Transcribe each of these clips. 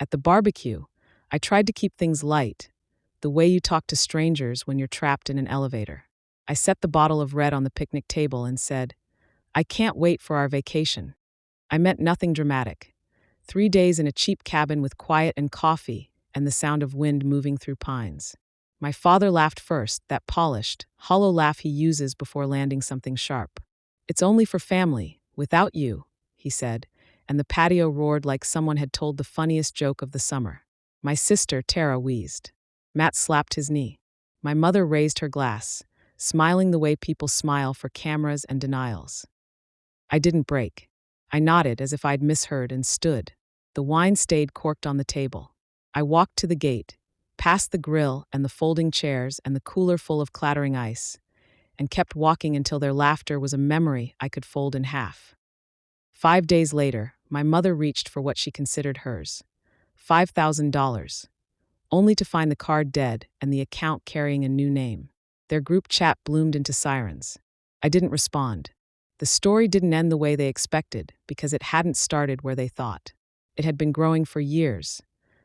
At the barbecue, I tried to keep things light, the way you talk to strangers when you're trapped in an elevator. I set the bottle of red on the picnic table and said, "I can't wait for our vacation." I meant nothing dramatic. 3 days in a cheap cabin with quiet and coffee and the sound of wind moving through pines. My father laughed first, that polished, hollow laugh he uses before landing something sharp. "It's only for family, without you," he said, and the patio roared like someone had told the funniest joke of the summer. My sister, Tara, wheezed. Matt slapped his knee. My mother raised her glass, smiling the way people smile for cameras and denials. I didn't break. I nodded as if I'd misheard and stood. The wine stayed corked on the table. I walked to the gate, past the grill and the folding chairs and the cooler full of clattering ice, and kept walking until their laughter was a memory I could fold in half. 5 days later, my mother reached for what she considered hers, $5,000, only to find the card dead and the account carrying a new name. Their group chat bloomed into sirens. I didn't respond. The story didn't end the way they expected because it hadn't started where they thought. It had been growing for years.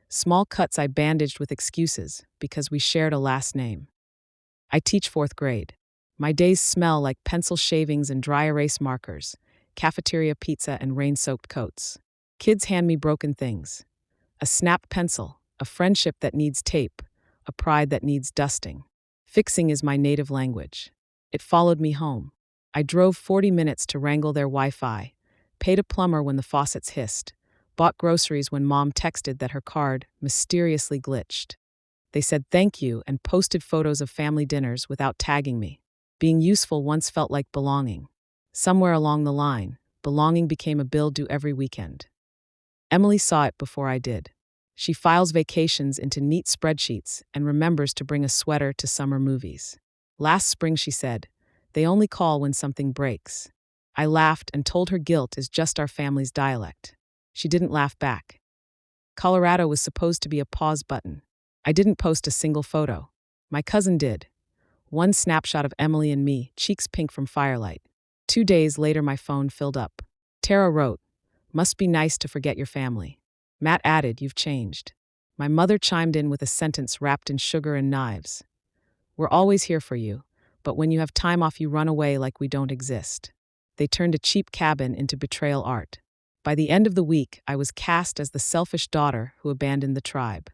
Small cuts I bandaged with excuses because we shared a last name. I teach 4th grade. My days smell like pencil shavings and dry erase markers, cafeteria pizza and rain-soaked coats. Kids hand me broken things. A snapped pencil, a friendship that needs tape, a pride that needs dusting. Fixing is my native language. It followed me home. I drove 40 minutes to wrangle their Wi-Fi, paid a plumber when the faucets hissed, bought groceries when Mom texted that her card mysteriously glitched. They said thank you and posted photos of family dinners without tagging me. Being useful once felt like belonging. Somewhere along the line, belonging became a bill due every weekend. Emily saw it before I did. She files vacations into neat spreadsheets and remembers to bring a sweater to summer movies. Last spring she said, "They only call when something breaks." I laughed and told her guilt is just our family's dialect. She didn't laugh back. Colorado was supposed to be a pause button. I didn't post a single photo. My cousin did. One snapshot of Emily and me, cheeks pink from firelight. 2 days later my phone filled up. Tara wrote, "Must be nice to forget your family." Matt added, "You've changed." My mother chimed in with a sentence wrapped in sugar and knives. "We're always here for you, but when you have time off you run away like we don't exist." They turned a cheap cabin into betrayal art. By the end of the week, I was cast as the selfish daughter who abandoned the tribe.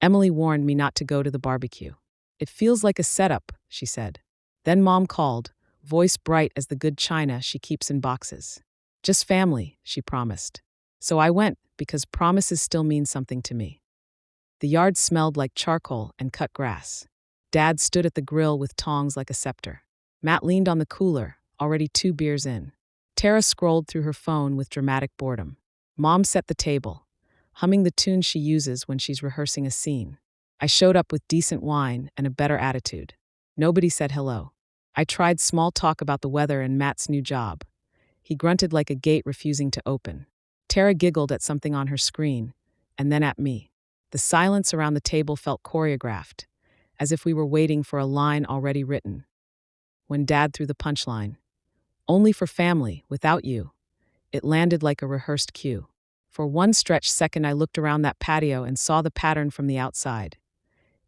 Emily warned me not to go to the barbecue. "It feels like a setup," she said. Then Mom called, voice bright as the good china she keeps in boxes. "Just family," she promised. So I went, because promises still mean something to me. The yard smelled like charcoal and cut grass. Dad stood at the grill with tongs like a scepter. Matt leaned on the cooler, already 2 beers in. Tara scrolled through her phone with dramatic boredom. Mom set the table, humming the tune she uses when she's rehearsing a scene. I showed up with decent wine and a better attitude. Nobody said hello. I tried small talk about the weather and Matt's new job. He grunted like a gate refusing to open. Tara giggled at something on her screen, and then at me. The silence around the table felt choreographed, as if we were waiting for a line already written. When Dad threw the punchline, "Only for family, without you," it landed like a rehearsed cue. For one stretched second I looked around that patio and saw the pattern from the outside.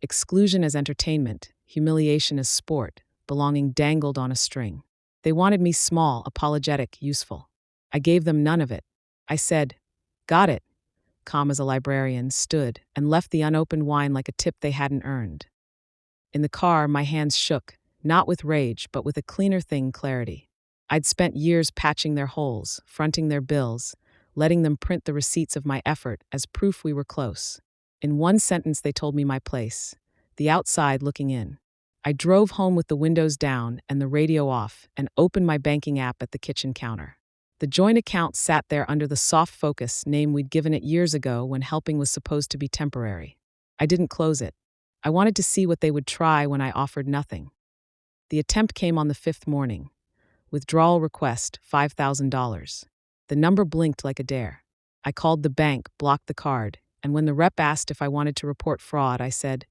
Exclusion as entertainment, humiliation as sport, belonging dangled on a string. They wanted me small, apologetic, useful. I gave them none of it. I said, "Got it," calm as a librarian, stood, and left the unopened wine like a tip they hadn't earned. In the car, my hands shook, not with rage, but with a cleaner thing, clarity. I'd spent years patching their holes, fronting their bills, letting them print the receipts of my effort as proof we were close. In one sentence they told me my place, the outside looking in. I drove home with the windows down and the radio off and opened my banking app at the kitchen counter. The joint account sat there under the soft focus name we'd given it years ago when helping was supposed to be temporary. I didn't close it. I wanted to see what they would try when I offered nothing. The attempt came on the 5th morning. Withdrawal request, $5,000. The number blinked like a dare. I called the bank, blocked the card, and when the rep asked if I wanted to report fraud, I said,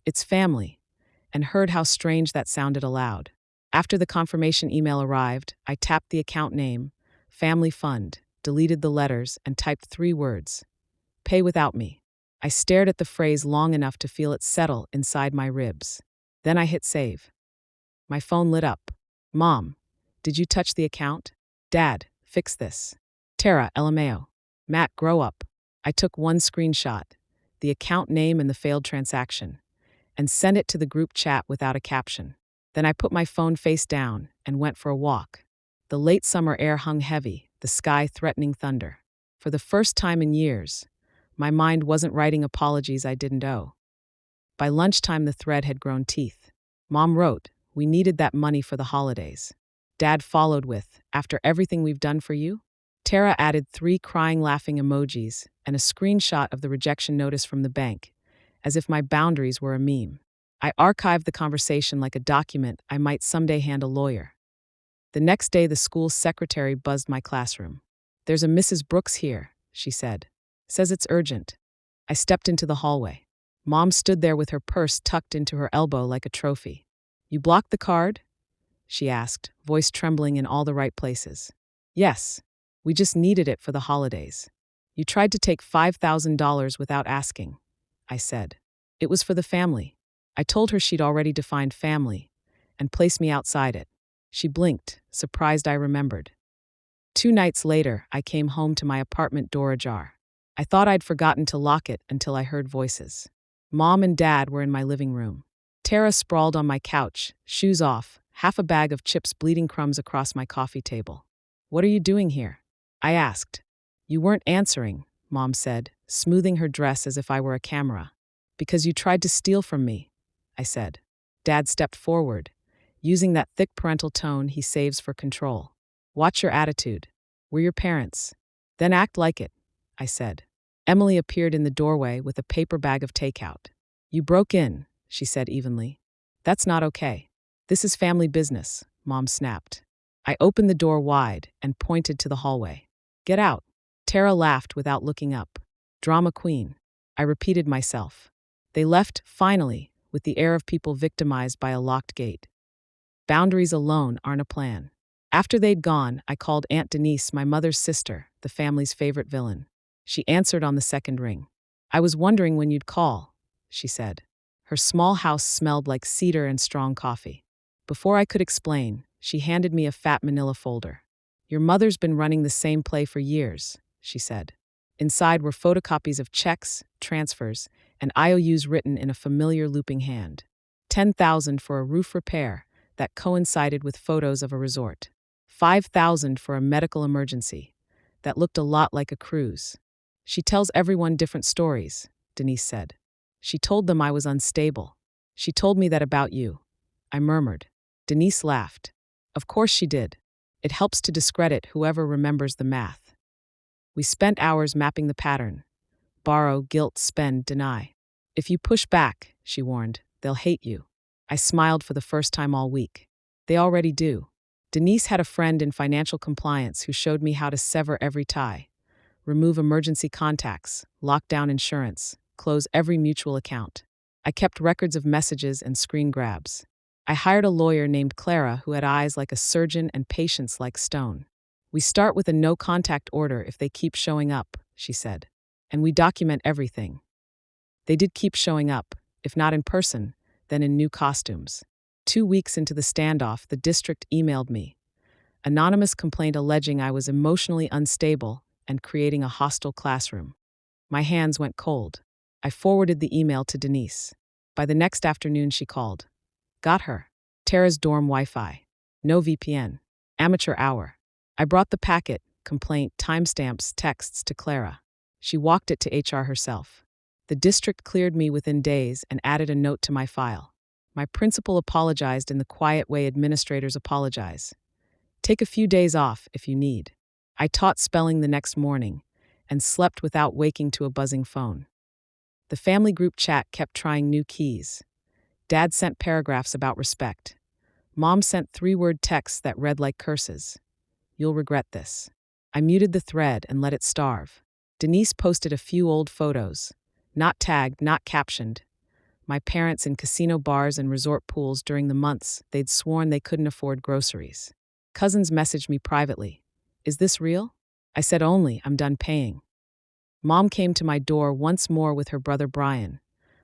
"It's family," and heard how strange that sounded aloud. After the confirmation email arrived, I tapped the account name, Family Fund, deleted the letters, and typed 3 words, Pay without me. I stared at the phrase long enough to feel it settle inside my ribs. Then I hit save. My phone lit up. Mom, did you touch the account? Dad, fix this. Tara, LMAO. Matt, grow up. I took one screenshot, the account name and the failed transaction, and sent it to the group chat without a caption. Then I put my phone face down and went for a walk. The late summer air hung heavy, the sky threatening thunder. For the first time in years, my mind wasn't writing apologies I didn't owe. By lunchtime, the thread had grown teeth. Mom wrote, "We needed that money for the holidays." Dad followed with, "After everything we've done for you?" Tara added 3 crying laughing emojis and a screenshot of the rejection notice from the bank, as if my boundaries were a meme. I archived the conversation like a document I might someday hand a lawyer. The next day, the school secretary buzzed my classroom. "There's a Mrs. Brooks here," she said. "Says it's urgent." I stepped into the hallway. Mom stood there with her purse tucked into her elbow like a trophy. "You blocked the card?" she asked, voice trembling in all the right places. "Yes. We just needed it for the holidays." "You tried to take $5,000 without asking," I said. "It was for the family." I told her she'd already defined family and placed me outside it. She blinked, surprised I remembered. 2 nights later, I came home to my apartment door ajar. I thought I'd forgotten to lock it until I heard voices. Mom and Dad were in my living room. Tara sprawled on my couch, shoes off, half a bag of chips bleeding crumbs across my coffee table. "What are you doing here?" I asked. "You weren't answering," Mom said, smoothing her dress as if I were a camera. "Because you tried to steal from me," I said. Dad stepped forward, using that thick parental tone he saves for control. "Watch your attitude. We're your parents." "Then act like it," I said. Emily appeared in the doorway with a paper bag of takeout. "You broke in," she said evenly. "That's not okay." "This is family business," Mom snapped. I opened the door wide and pointed to the hallway. "Get out." Tara laughed without looking up. "Drama queen." I repeated myself. They left, finally, with the air of people victimized by a locked gate. Boundaries alone aren't a plan. After they'd gone, I called Aunt Denise, my mother's sister, the family's favorite villain. She answered on the second ring. "I was wondering when you'd call," she said. Her small house smelled like cedar and strong coffee. Before I could explain, she handed me a fat manila folder. "Your mother's been running the same play for years," she said. Inside were photocopies of checks, transfers, and IOUs written in a familiar looping hand. 10,000 for a roof repair that coincided with photos of a resort. 5,000 for a medical emergency that looked a lot like a cruise. "She tells everyone different stories," Denise said. "She told them I was unstable. She told me that about you." I murmured. Denise laughed. "Of course she did. It helps to discredit whoever remembers the math." We spent hours mapping the pattern. Borrow, guilt, spend, deny. "If you push back," she warned, "they'll hate you." I smiled for the first time all week. They already do. Denise had a friend in financial compliance who showed me how to sever every tie, remove emergency contacts, lock down insurance, close every mutual account. I kept records of messages and screen grabs. I hired a lawyer named Clara who had eyes like a surgeon and patience like stone. "We start with a no-contact order if they keep showing up," she said. "And we document everything." They did keep showing up, if not in person, then in new costumes. 2 weeks into the standoff, the district emailed me. Anonymous complaint alleging I was emotionally unstable and creating a hostile classroom. My hands went cold. I forwarded the email to Denise. By the next afternoon, she called. "Got her. Tara's dorm Wi-Fi. No VPN. Amateur hour." I brought the packet, complaint, timestamps, texts to Clara. She walked it to HR herself. The district cleared me within days and added a note to my file. My principal apologized in the quiet way administrators apologize. "Take a few days off if you need." I taught spelling the next morning and slept without waking to a buzzing phone. The family group chat kept trying new keys. Dad sent paragraphs about respect. Mom sent 3-word texts that read like curses. "You'll regret this." I muted the thread and let it starve. Denise posted a few old photos, not tagged, not captioned. My parents in casino bars and resort pools during the months they'd sworn they couldn't afford groceries. Cousins messaged me privately. "Is this real?" I said only, "I'm done paying." Mom came to my door once more with her brother Brian,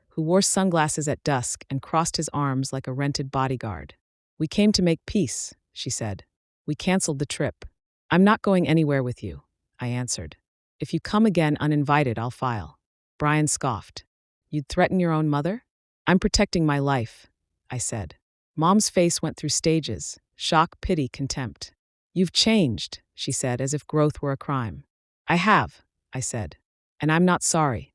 who wore sunglasses at dusk and crossed his arms like a rented bodyguard. "We came to make peace," she said. "We canceled the trip." "I'm not going anywhere with you," I answered. "If you come again uninvited, I'll file." Brian scoffed. "You'd threaten your own mother?" "I'm protecting my life," I said. Mom's face went through stages: shock, pity, contempt. "You've changed," she said, as if growth were a crime. "I have," I said. "And I'm not sorry."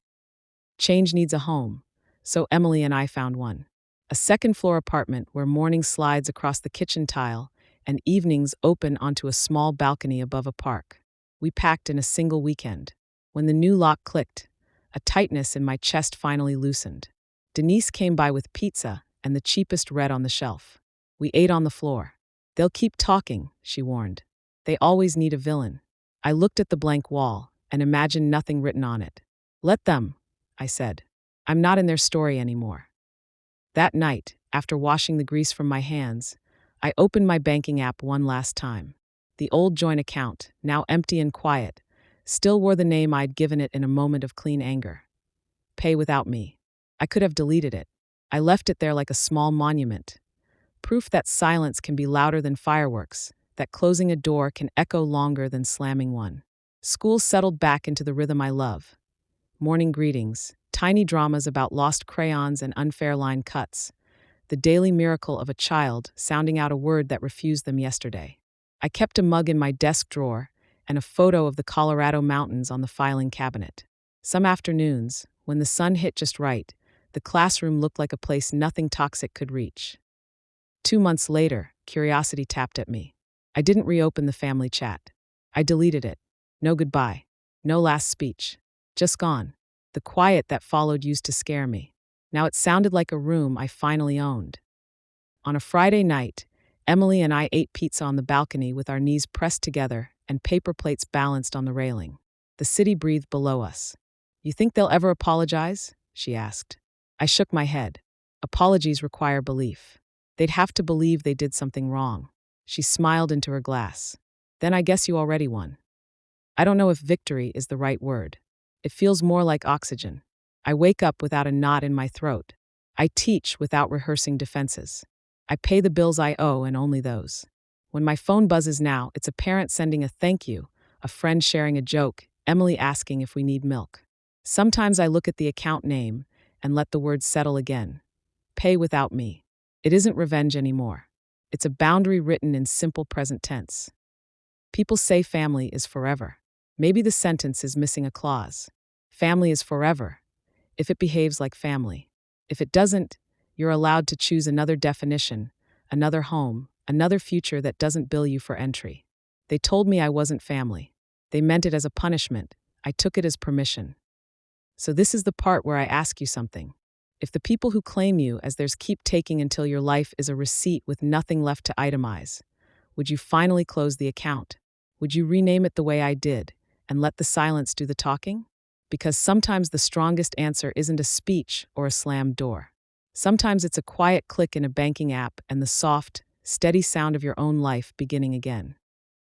Change needs a home, so Emily and I found one. A second-floor apartment where morning slides across the kitchen tile and evenings open onto a small balcony above a park. We packed in a single weekend. When the new lock clicked, a tightness in my chest finally loosened. Denise came by with pizza and the cheapest red on the shelf. We ate on the floor. "They'll keep talking," she warned. "They always need a villain." I looked at the blank wall and imagined nothing written on it. "Let them," I said. "I'm not in their story anymore." That night, after washing the grease from my hands, I opened my banking app one last time. The old joint account, now empty and quiet, still wore the name I'd given it in a moment of clean anger. Pay without me. I could have deleted it. I left it there like a small monument. Proof that silence can be louder than fireworks, that closing a door can echo longer than slamming one. School settled back into the rhythm I love. Morning greetings, tiny dramas about lost crayons and unfair line cuts, the daily miracle of a child sounding out a word that refused them yesterday. I kept a mug in my desk drawer and a photo of the Colorado mountains on the filing cabinet. Some afternoons, when the sun hit just right, the classroom looked like a place nothing toxic could reach. 2 months later, curiosity tapped at me. I didn't reopen the family chat. I deleted it. No goodbye. No last speech. Just gone. The quiet that followed used to scare me. Now it sounded like a room I finally owned. On a Friday night, Emily and I ate pizza on the balcony with our knees pressed together and paper plates balanced on the railing. The city breathed below us. "You think they'll ever apologize?" she asked. I shook my head. Apologies require belief. They'd have to believe they did something wrong. She smiled into her glass. "Then I guess you already won." I don't know if victory is the right word. It feels more like oxygen. I wake up without a knot in my throat. I teach without rehearsing defenses. I pay the bills I owe and only those. When my phone buzzes now, it's a parent sending a thank you, a friend sharing a joke, Emily asking if we need milk. Sometimes I look at the account name and let the words settle again. Pay without me. It isn't revenge anymore. It's a boundary written in simple present tense. People say family is forever. Maybe the sentence is missing a clause. Family is forever, if it behaves like family. If it doesn't, you're allowed to choose another definition, another home, another future that doesn't bill you for entry. They told me I wasn't family. They meant it as a punishment. I took it as permission. So this is the part where I ask you something. If the people who claim you as theirs keep taking until your life is a receipt with nothing left to itemize, would you finally close the account? Would you rename it the way I did and let the silence do the talking? Because sometimes the strongest answer isn't a speech or a slammed door. Sometimes it's a quiet click in a banking app and the soft, steady sound of your own life beginning again.